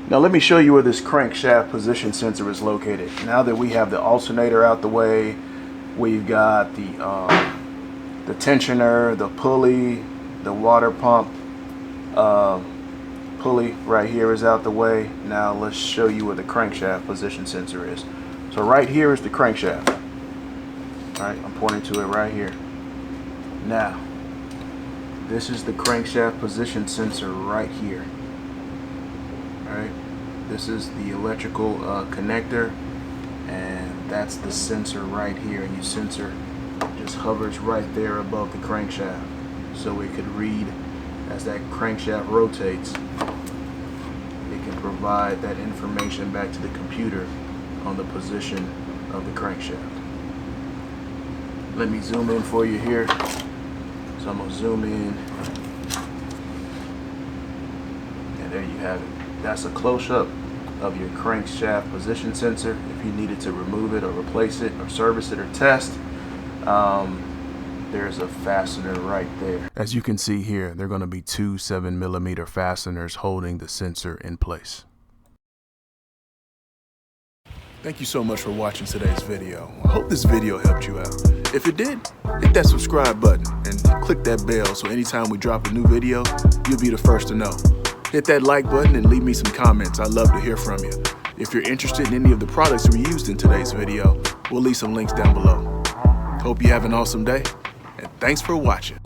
Now let me show you where this crankshaft position sensor is located. Now that we have the alternator out the way, we've got the tensioner, the pulley, the water pump pulley right here is out the way. Now let's show you where the crankshaft position sensor is. So right here is the crankshaft. All right, I'm pointing to it right here. Now, this is the crankshaft position sensor right here. Alright, this is the electrical connector, and that's the sensor right here. And your sensor just hovers right there above the crankshaft, so it could read as that crankshaft rotates. It can provide that information back to the computer on the position of the crankshaft. Let me zoom in for you here. So I'm going to zoom in, and there you have it. That's a close-up of your crankshaft position sensor. If you needed to remove it or replace it or service it or test, there's a fastener right there. As you can see here, there are going to be two 7mm fasteners holding the sensor in place. Thank you so much for watching today's video. I hope this video helped you out. If it did, hit that subscribe button and click that bell so anytime we drop a new video, you'll be the first to know. Hit that like button and leave me some comments. I'd love to hear from you. If you're interested in any of the products we used in today's video, we'll leave some links down below. Hope you have an awesome day, and thanks for watching.